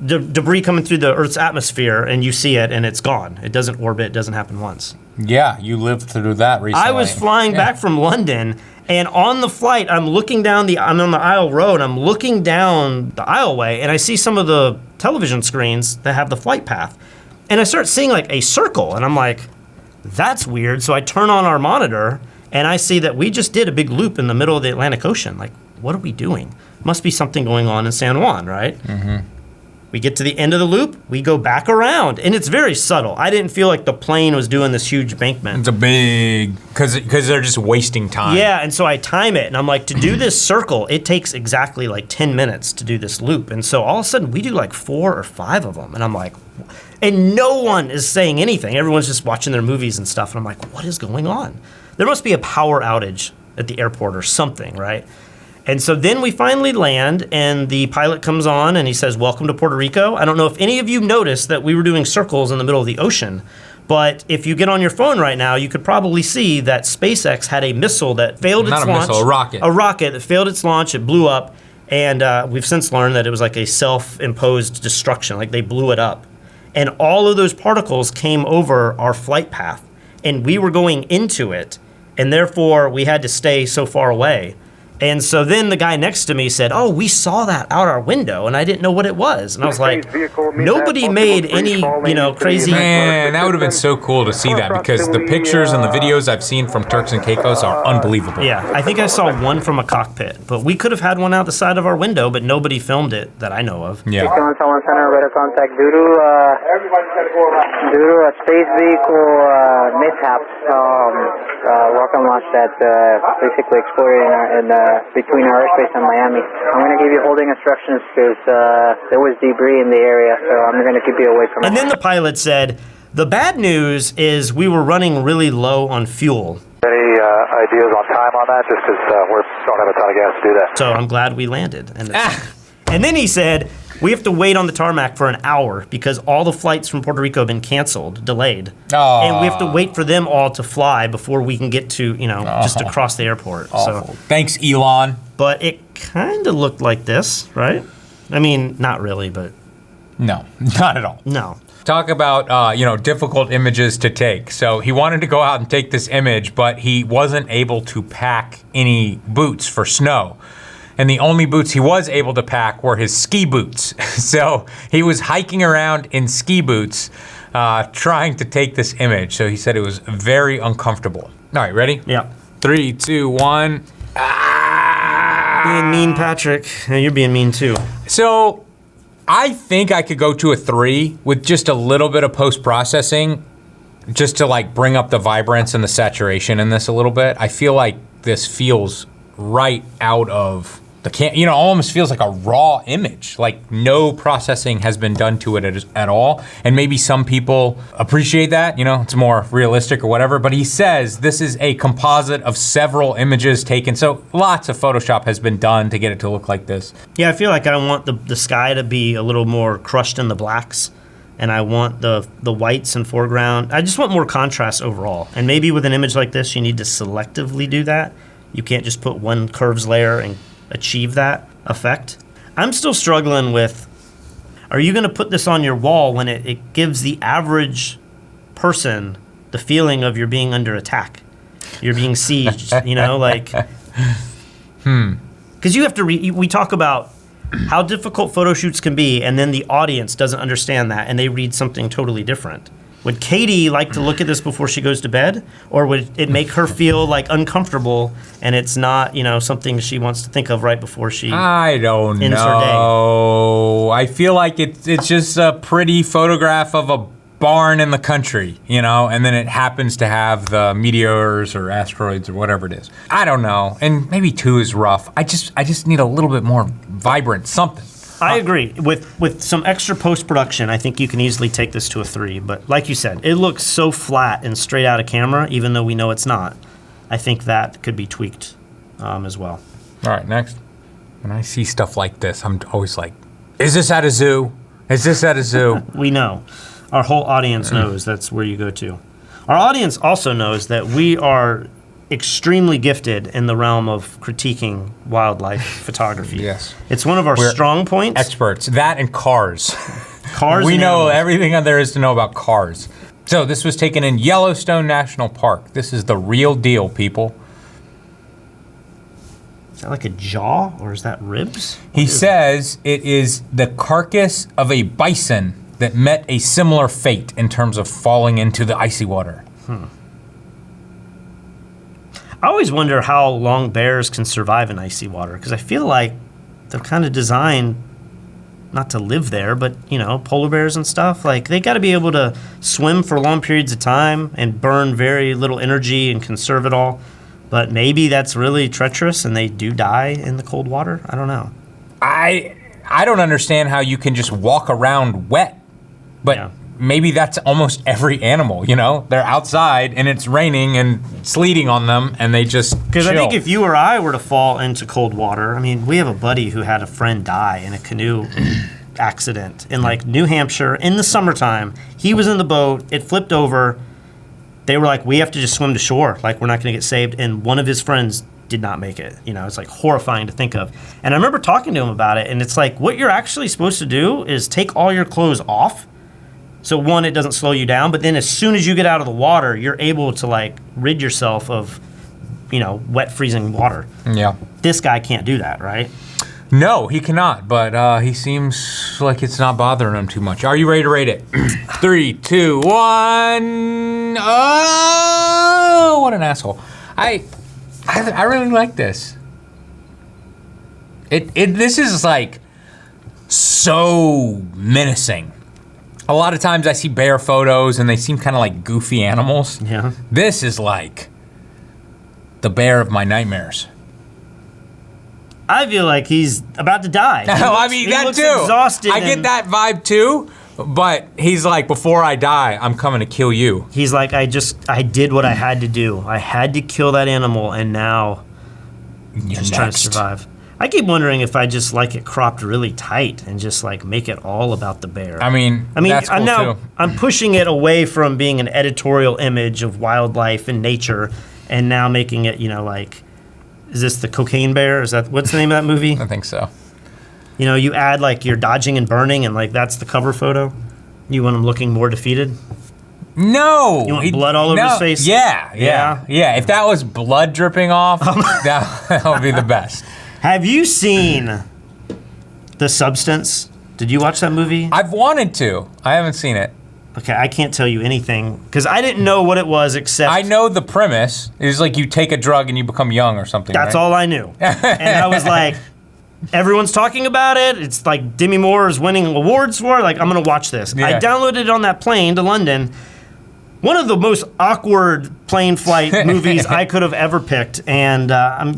debris coming through the Earth's atmosphere, and you see it and it's gone. It doesn't orbit, it doesn't happen once. Yeah, you lived through that recently. I was flying back from London, and on the flight, I'm on the aisle road, I'm looking down the aisleway, and I see some of the television screens that have the flight path. And I start seeing like a circle, and I'm like, that's weird. So I turn on our monitor, and I see that we just did a big loop in the middle of the Atlantic Ocean. Like, what are we doing? Must be something going on in San Juan, right? We get to the end of the loop, we go back around, and it's very subtle. I didn't feel like the plane was doing this huge bankment. It's a big, because they're just wasting time. Yeah, and so I time it, and I'm like, to do this circle, it takes exactly like 10 minutes to do this loop. And so all of a sudden, we do like 4 or 5 of them, and I'm like, and no one is saying anything. Everyone's just watching their movies and stuff, and I'm like, what is going on? There must be a power outage at the airport or something, right? And so then we finally land, and the pilot comes on, and he says, welcome to Puerto Rico. I don't know if any of you noticed that we were doing circles in the middle of the ocean, but if you get on your phone right now, you could probably see that SpaceX had a missile that failed its launch. Not a missile, a rocket. A rocket that failed its launch, it blew up, and we've since learned that it was like a self-imposed destruction, like they blew it up. And all of those particles came over our flight path, and we were going into it, and therefore we had to stay so far away. And so then the guy next to me said, oh, we saw that out our window, and I didn't know what it was. And I was like, nobody made any, crazy... Man, that would have been so cool to see that, because the pictures and the videos I've seen from Turks and Caicos are unbelievable. Yeah, I think I saw one from a cockpit, but we could have had one out the side of our window, but nobody filmed it that I know of. Yeah. Someone center, radar contact due to a space vehicle mishap. Welcome launch that basically exploded between our airspace and Miami. I'm going to give you holding instructions because there was debris in the area, so I'm going to keep you away from it. And then the pilot said, the bad news is we were running really low on fuel. Any ideas on time on that? Just because we don't have a ton of gas to do that. So I'm glad we landed. And then he said, we have to wait on the tarmac for an hour because all the flights from Puerto Rico have been canceled, delayed. And we have to wait for them all to fly before we can get to, just across the airport. So thanks, Elon. But it kind of looked like this, right? I mean, not really, but... No, not at all. No. Talk about, difficult images to take. So he wanted to go out and take this image, but he wasn't able to pack any boots for snow. And the only boots he was able to pack were his ski boots. So he was hiking around in ski boots, trying to take this image. So he said it was very uncomfortable. All right, ready? Yeah. 3, 2, 1. Being mean, Patrick. Yeah, you're being mean too. So I think I could go to a 3 with just a little bit of post-processing, just to like bring up the vibrance and the saturation in this a little bit. I feel like this feels right out of almost feels like a raw image. Like no processing has been done to it at all. And maybe some people appreciate that, it's more realistic or whatever, but he says this is a composite of several images taken. So lots of Photoshop has been done to get it to look like this. Yeah, I feel like I want the sky to be a little more crushed in the blacks, and I want the whites in foreground. I just want more contrast overall. And maybe with an image like this, you need to selectively do that. You can't just put one curves layer and achieve that effect. I'm still struggling with, are you gonna put this on your wall when it gives the average person the feeling of you're being under attack? You're being sieged, Because you have to, we talk about how difficult photo shoots can be, and then the audience doesn't understand that, and they read something totally different. Would Katie like to look at this before she goes to bed? Or would it make her feel like uncomfortable and it's not, something she wants to think of right before she I don't ends know. her day? I feel like it's just a pretty photograph of a barn in the country, and then it happens to have the meteors or asteroids or whatever it is. I don't know. And maybe 2 is rough. I just need a little bit more vibrant something. I agree. With some extra post-production, I think you can easily take this to a 3. But like you said, it looks so flat and straight out of camera, even though we know it's not. I think that could be tweaked as well. All right, next. When I see stuff like this, I'm always like, is this at a zoo? Is this at a zoo? We know. Our whole audience knows that's where you go to. Our audience also knows that we are extremely gifted in the realm of critiquing wildlife photography. Yes. It's one of our strong points. Experts. That and cars. Cars We and know animals. everything there is to know about cars. So this was taken in Yellowstone National Park. This is the real deal, people. Is that like a jaw or is that ribs? He says it is the carcass of a bison that met a similar fate in terms of falling into the icy water. I always wonder how long bears can survive in icy water, because I feel like they're kind of designed not to live there, but polar bears and stuff, like they got to be able to swim for long periods of time and burn very little energy and conserve it all. But maybe that's really treacherous and they do die in the cold water. I don't know. I don't understand how you can just walk around wet, but Yeah. maybe that's almost every animal, They're outside and it's raining and sleeting on them and they just Because I chill. think if you or I were to fall into cold water, we have a buddy who had a friend die in a canoe accident in New Hampshire in the summertime. He was in the boat, it flipped over. They were like, we have to just swim to shore. We're not gonna get saved. And one of his friends did not make it. It's horrifying to think of. And I remember talking to him about it, and it's like, what you're actually supposed to do is take all your clothes off. So one, it doesn't slow you down, but then as soon as you get out of the water, you're able to rid yourself of, wet freezing water. Yeah. This guy can't do that, right? No, he cannot, but he seems like it's not bothering him too much. Are you ready to rate it? 3, 2, 1. Oh, what an asshole. I really like this. This is so menacing. A lot of times I see bear photos and they seem kind of like goofy animals. Yeah. This is like the bear of my nightmares. I feel like he's about to die. He That looks too. exhausted. I get that vibe too, but he's like, before I die, I'm coming to kill you. He's like, I did what I had to do. I had to kill that animal, and now You're just trying to survive. I keep wondering if I just like it cropped really tight and just make it all about the bear. That's cool too. I'm pushing it away from being an editorial image of wildlife and nature, and now making it, is this the cocaine bear? What's the name of that movie? I think so. You add you're dodging and burning, and that's the cover photo. You want him looking more defeated? No. You want blood all over his face? Yeah. If that was blood dripping off, Oh that would be the best. Have you seen The Substance? Did you watch that movie? I've wanted to. I haven't seen it. Okay, I can't tell you anything because I didn't know what it was except I know the premise is you take a drug and you become young or something. that's right? all I knew. And I was like, everyone's talking about it. It's Demi Moore is winning awards for it. I'm gonna watch this. Yeah. I downloaded it on that plane to London. one of the most awkward plane flight movies I could have ever picked. And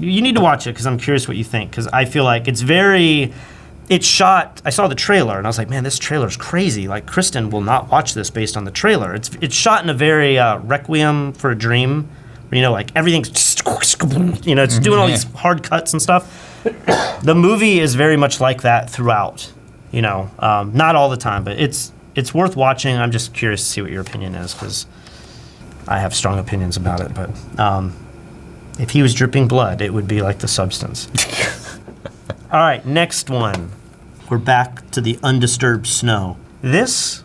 you need to watch it because I'm curious what you think. Because I feel like it's shot, I saw the trailer and I was like, man, this trailer's crazy. Like, Kristen will not watch this based on the trailer. It's shot in a very Requiem for a Dream, where, like everything's, it's doing all these hard cuts and stuff. The movie is very much like that throughout, not all the time, but it's worth watching. I'm just curious to see what your opinion is, because I have strong opinions about it. But if he was dripping blood, it would be like the substance. All right, next one. We're back to the undisturbed snow. This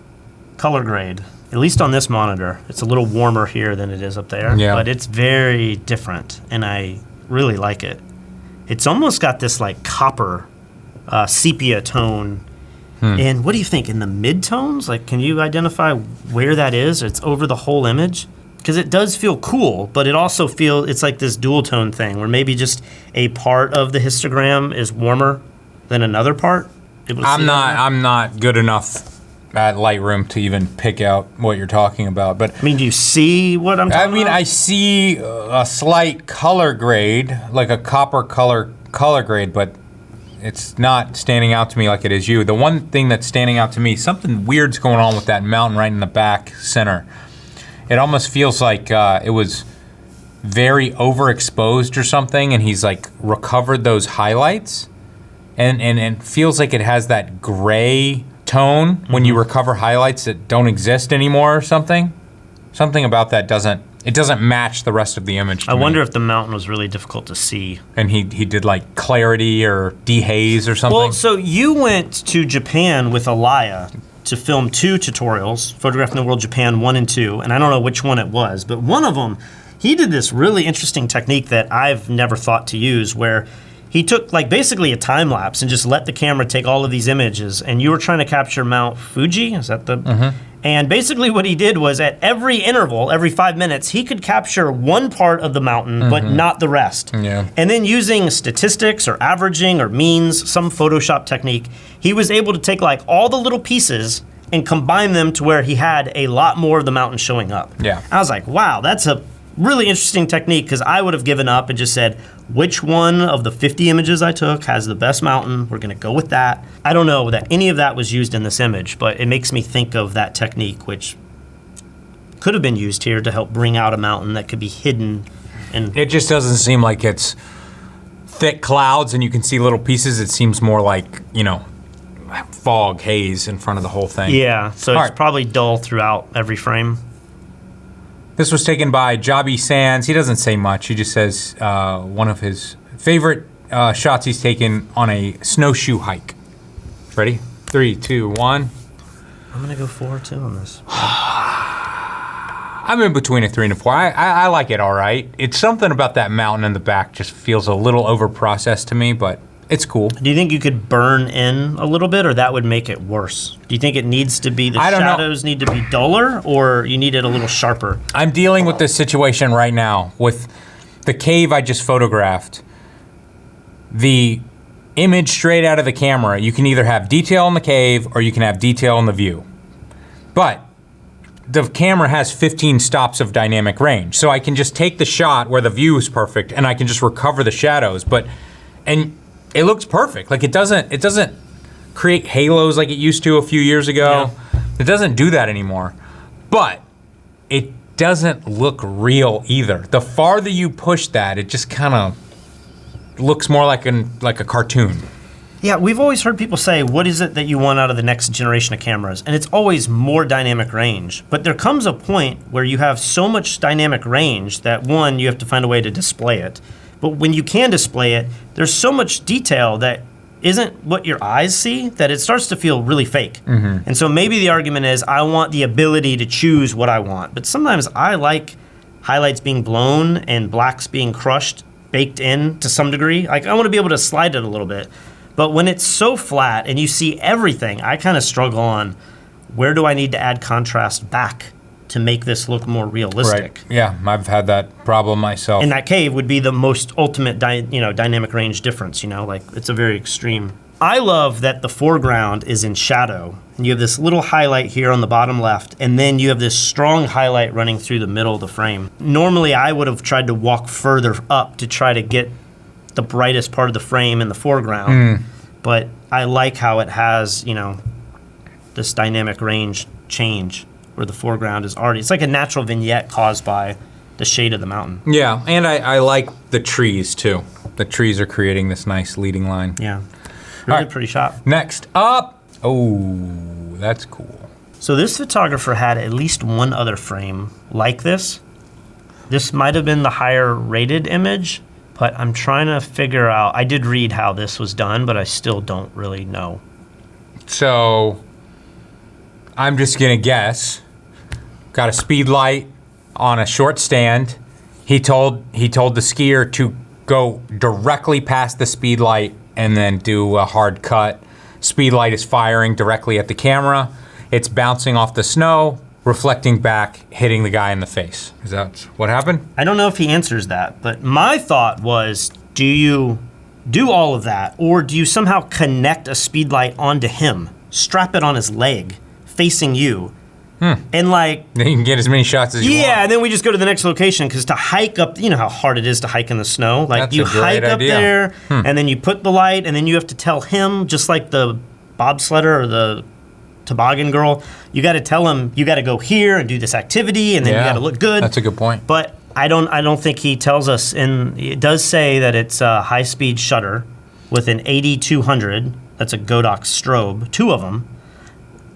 color grade, at least on this monitor, it's a little warmer here than it is up there, but it's very different, and I really like it. It's almost got this like copper sepia tone. And what do you think, in the mid-tones? Like, can you identify where that is? It's over the whole image? Because it does feel cool, but it also it's like this dual tone thing where maybe just a part of the histogram is warmer than another part. I'm not good enough at Lightroom to even pick out what you're talking about. But I mean, do you see what I'm talking about? I see a slight color grade, like a copper color grade, but it's not standing out to me like it is you. The one thing that's standing out to me, something weird's going on with that mountain right in the back center. It almost feels like it was very overexposed or something, and he's like recovered those highlights, and feels like it has that gray tone when you recover highlights that don't exist anymore or something. Something about that doesn't match the rest of the image. I wonder if the mountain was really difficult to see. And he did like clarity or dehaze or something. Well, so you went to Japan with Alaya to film 2 tutorials, Photographing the World Japan 1 and 2, and I don't know which one it was, but one of them, he did this really interesting technique that I've never thought to use, where he took like basically a time lapse and just let the camera take all of these images, and you were trying to capture Mount Fuji, is that the? And basically what he did was at every interval, every 5 minutes, he could capture one part of the mountain, but not the rest. Yeah. And then using statistics or averaging or means, some Photoshop technique, he was able to take like all the little pieces and combine them to where he had a lot more of the mountain showing up. Yeah. I was like, wow, that's a really interesting technique, because I would have given up and just said, which one of the 50 images I took has the best mountain? We're gonna go with that. I don't know that any of that was used in this image, but it makes me think of that technique, which could have been used here to help bring out a mountain that could be hidden. And it just doesn't seem like it's thick clouds and you can see little pieces. It seems more like, fog, haze in front of the whole thing. Yeah, so it's probably dull throughout every frame. This was taken by Jobby Sands. He doesn't say much. He just says one of his favorite shots he's taken on a snowshoe hike. Ready? 3, 2, 1. I'm gonna go 4 too on this. I'm in between a 3 and a 4. I like it all right. It's something about that mountain in the back just feels a little over-processed to me, but it's cool. Do you think you could burn in a little bit, or that would make it worse? Do you think it needs to be, the shadows need to be duller, or you need it a little sharper? I'm dealing with this situation right now with the cave I just photographed. The image straight out of the camera, you can either have detail in the cave or you can have detail in the view. But the camera has 15 stops of dynamic range, so I can just take the shot where the view is perfect and I can just recover the shadows, and it looks perfect. Like it doesn't create halos like it used to a few years ago. Yeah. It doesn't do that anymore. But it doesn't look real either. The farther you push that, it just kind of looks more like a cartoon. Yeah, we've always heard people say, what is it that you want out of the next generation of cameras? And it's always more dynamic range. But there comes a point where you have so much dynamic range that, one, you have to find a way to display it. But when you can display it, there's so much detail that isn't what your eyes see that it starts to feel really fake. And so maybe the argument is, I want the ability to choose what I want. But sometimes I like highlights being blown and blacks being crushed, baked in to some degree. Like, I want to be able to slide it a little bit. But when it's so flat and you see everything, I kind of struggle on, where do I need to add contrast back to make this look more realistic? Right. Yeah, I've had that problem myself. And that cave would be the most ultimate dynamic range difference, like it's a very extreme I love that the foreground is in shadow. And you have this little highlight here on the bottom left, and then you have this strong highlight running through the middle of the frame. Normally, I would have tried to walk further up to try to get the brightest part of the frame in the foreground. But I like how it has, you know, this dynamic range change where the foreground is already, it's like a natural vignette caused by the shade of the mountain. Yeah, and I like the trees too. The trees are creating this nice leading line. Yeah, really right. pretty shot. Next up, oh, that's cool. So this photographer had at least one other frame like this. This might have been the higher rated image, but I'm trying to figure out, I did read how this was done, but I still don't really know. So, I'm just gonna guess. Got a speed light on a short stand. He told the skier to go directly past the speed light and then do a hard cut. Speed light is firing directly at the camera. It's bouncing off the snow, reflecting back, hitting the guy in the face. Is that what happened? I don't know if he answers that, but my thought was, do you do all of that, or do you somehow connect a speed light onto him, strap it on his leg, facing you, and like... Then you can get as many shots as you want. Yeah, and then we just go to the next location, because to hike up, you know how hard it is to hike in the snow? Like, That's you a great hike up idea. there, and then you put the light, and then you have to tell him, just like the bobsledder or the toboggan girl, you got to tell him, you got to go here and do this activity, and then you got to look good. That's a good point. But I don't think he tells us, and it does say that it's a high-speed shutter with an 8200. That's a Godox strobe, 2 of them.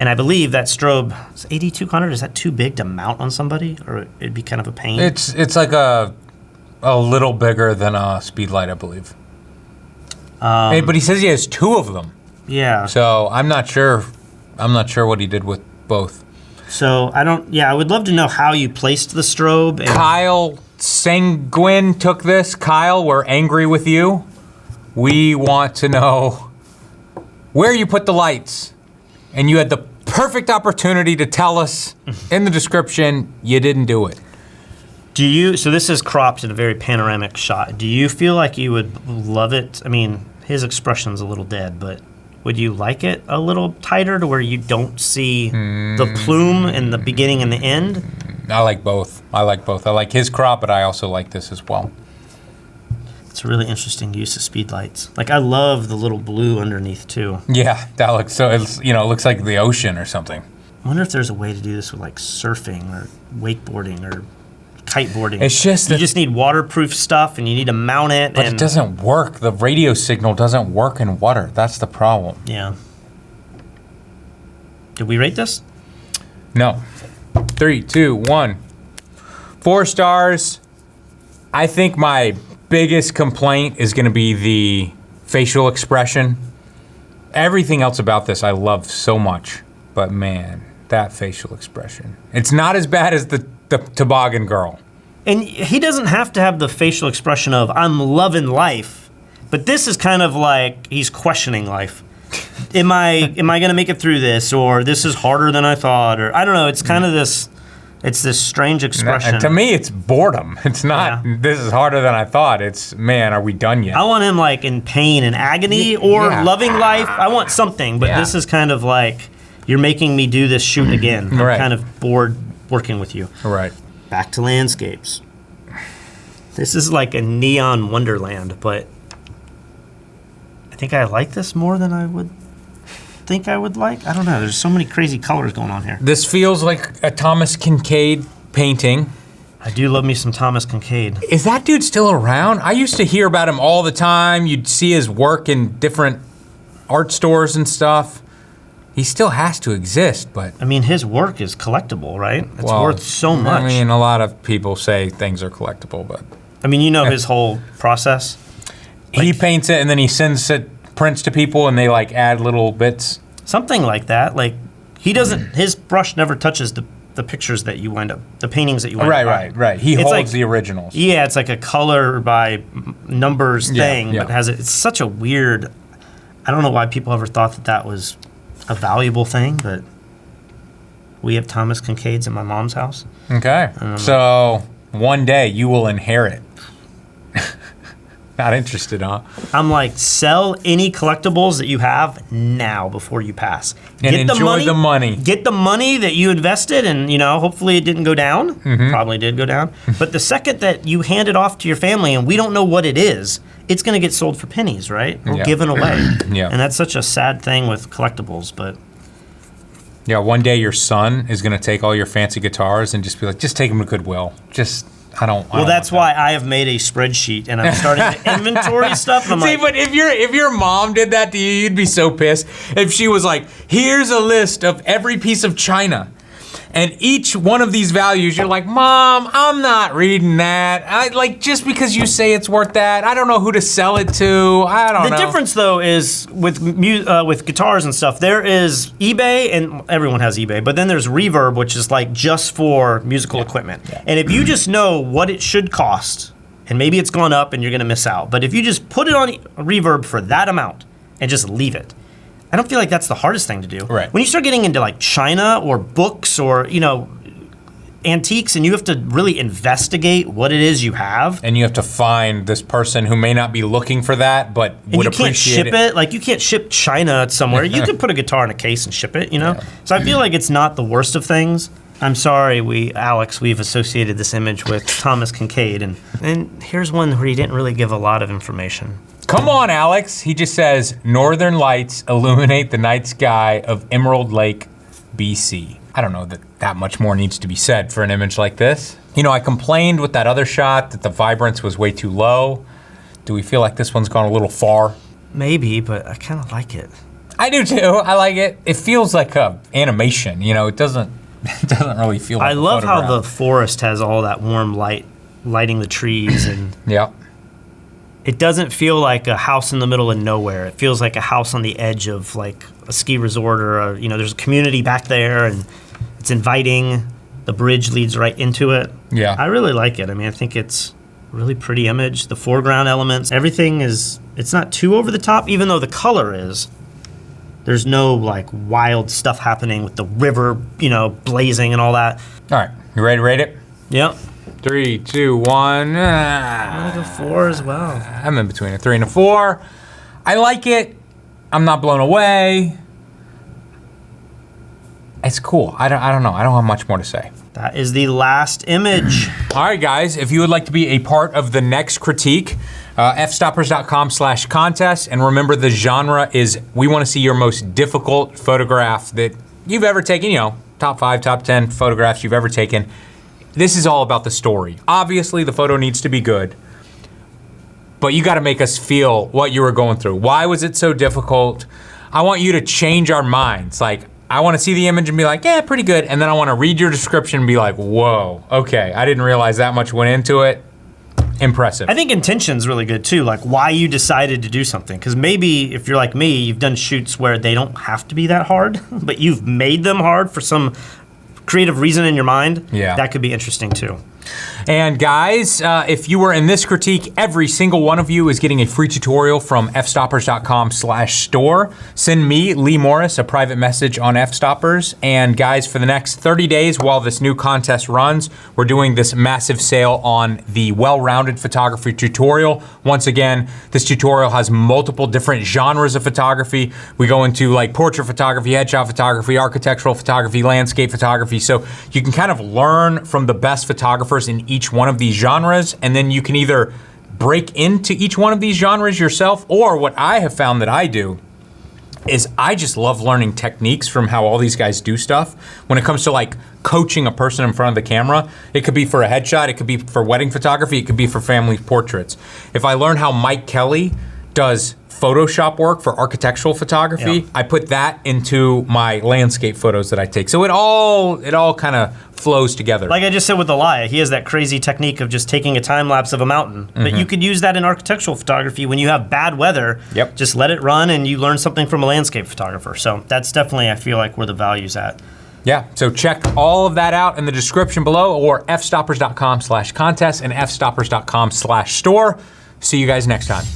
And I believe that strobe, is 8200, is that too big to mount on somebody? Or it'd be kind of a pain? It's like a little bigger than a speed light, I believe. Hey, but he says he has 2 of them. Yeah. So I'm not sure what he did with both. So I would love to know how you placed the strobe. And Kyle Sanguine took this. Kyle, we're angry with you. We want to know where you put the lights. And you had the perfect opportunity to tell us in the description you didn't do it. so this is cropped in a very panoramic shot. Do you feel like you would love it? I mean, his expression's a little dead, but would you like it a little tighter to where you don't see the plume in the beginning and the end? I like both. I like his crop, but I also like this as well. It's a really interesting use of speed lights. Like, I love the little blue underneath too. Yeah, that looks so. It looks like the ocean or something. I wonder if there's a way to do this with like surfing or wakeboarding or kiteboarding. It's just you just need waterproof stuff, and you need to mount it. But it doesn't work. The radio signal doesn't work in water. That's the problem. Yeah. Did we rate this? No. 3, 2, 1. 4 stars. I think my biggest complaint is going to be the facial expression. Everything else about this I love so much, but man, that facial expression. It's not as bad as the toboggan girl. And he doesn't have to have the facial expression of, I'm loving life, but this is kind of like he's questioning life. Am I going to make it through this, or this is harder than I thought, or I don't know, it's kind of this strange expression. To me, it's boredom. It's not, this is harder than I thought. It's, man, are we done yet? I want him like in pain and agony or loving life. I want something, but this is kind of like, you're making me do this shoot again. I'm kind of bored working with you. Right. Back to landscapes. This is like a neon wonderland, but I think I like this more than I would think I would like. I don't know. There's so many crazy colors going on here. This feels like a Thomas Kincade painting. I do love me some Thomas Kincade. Is that dude still around? I used to hear about him all the time. You'd see his work in different art stores and stuff. He still has to exist, but... I mean, his work is collectible, right? It's worth so much. I mean, a lot of people say things are collectible, but... I mean, you know his whole process? He paints it and then he sends it prints to people and they like add little bits. Something like that. Like, he doesn't, his brush never touches the pictures that you wind up, the paintings that you wind up. Right. He holds the originals. Yeah, it's like a color by numbers thing, but it's such a weird, I don't know why people ever thought that was a valuable thing, but we have Thomas Kincades in my mom's house. Okay. So one day you will inherit Not interested, huh? I'm like, sell any collectibles that you have now before you pass. And enjoy the money. Get the money that you invested, and hopefully it didn't go down. Probably did go down. But the second that you hand it off to your family and we don't know what it is, it's going to get sold for pennies, right? Or given away. Yeah. And that's such a sad thing with collectibles, but. Yeah, one day your son is going to take all your fancy guitars and just be like, just take them to Goodwill. Well, that's why I have made a spreadsheet and I'm starting to inventory stuff. And I'm See, but if your mom did that to you, you'd be so pissed. If she was like, here's a list of every piece of china, and each one of these values, you're like, Mom, I'm not reading that. Just because you say it's worth that, I don't know who to sell it to. I don't know. The difference, though, is with guitars and stuff, there is eBay, and everyone has eBay, but then there's Reverb, which is like just for musical equipment. Yeah. And if you just know what it should cost, and maybe it's gone up and you're gonna miss out, but if you just put it on Reverb for that amount and just leave it, I don't feel like that's the hardest thing to do. Right. When you start getting into like china or books or, antiques, and you have to really investigate what it is you have. And you have to find this person who may not be looking for that, but would appreciate it. You can't ship it. Like, you can't ship china somewhere. You could put a guitar in a case and ship it, Yeah. So I feel like it's not the worst of things. I'm sorry, Alex, we've associated this image with Thomas Kincade, and here's one where he didn't really give a lot of information. Come on, Alex. He just says, Northern Lights illuminate the night sky of Emerald Lake, BC. I don't know that much more needs to be said for an image like this. I complained with that other shot that the vibrance was way too low. Do we feel like this one's gone a little far? Maybe, but I kind of like it. I do too. I like it. It feels like a animation. It doesn't really feel like I love how the forest has all that warm light lighting the trees, and yeah. It doesn't feel like a house in the middle of nowhere. It feels like a house on the edge of like a ski resort, or there's a community back there, and it's inviting. The bridge leads right into it. Yeah. I really like it. I think it's a really pretty image. The foreground elements, everything it's not too over the top, even though the color is. There's no like wild stuff happening with the river, blazing and all that. All right, you ready to rate it? Yep. 3, 2, 1. I'm gonna go 4 as well. I'm in between a 3 and a 4. I like it. I'm not blown away. It's cool. I don't know. I don't have much more to say. That is the last image. All right, guys. If you would like to be a part of the next critique, fstoppers.com/contest, and remember the genre is we want to see your most difficult photograph that you've ever taken. Top 5, top 10 photographs you've ever taken. This is all about the story. Obviously, the photo needs to be good, but you got to make us feel what you were going through. Why was it so difficult? I want you to change our minds. Like, I want to see the image and be like, yeah, pretty good. And then I want to read your description and be like, whoa, okay, I didn't realize that much went into it. Impressive. I think intention's really good too, like why you decided to do something. Because maybe if you're like me, you've done shoots where they don't have to be that hard, but you've made them hard for some creative reason in your mind. Yeah. That could be interesting too. And guys, if you were in this critique, every single one of you is getting a free tutorial from fstoppers.com/store. Send me, Lee Morris, a private message on Fstoppers. And guys, for the next 30 days while this new contest runs, we're doing this massive sale on the well-rounded photography tutorial. Once again, this tutorial has multiple different genres of photography. We go into like portrait photography, headshot photography, architectural photography, landscape photography. So you can kind of learn from the best photographers in each one of these genres, and then you can either break into each one of these genres yourself, or what I have found that I do is I just love learning techniques from how all these guys do stuff. When it comes to like coaching a person in front of the camera, it could be for a headshot, it could be for wedding photography, it could be for family portraits. If I learn how Mike Kelly does Photoshop work for architectural photography, I put that into my landscape photos that I take. So it all kind of flows together. Like I just said with Elia, he has that crazy technique of just taking a time lapse of a mountain. But you could use that in architectural photography when you have bad weather. Yep. Just let it run and you learn something from a landscape photographer. So that's definitely, I feel like, where the value's at. Yeah, so check all of that out in the description below, or fstoppers.com/contest and fstoppers.com/store. See you guys next time.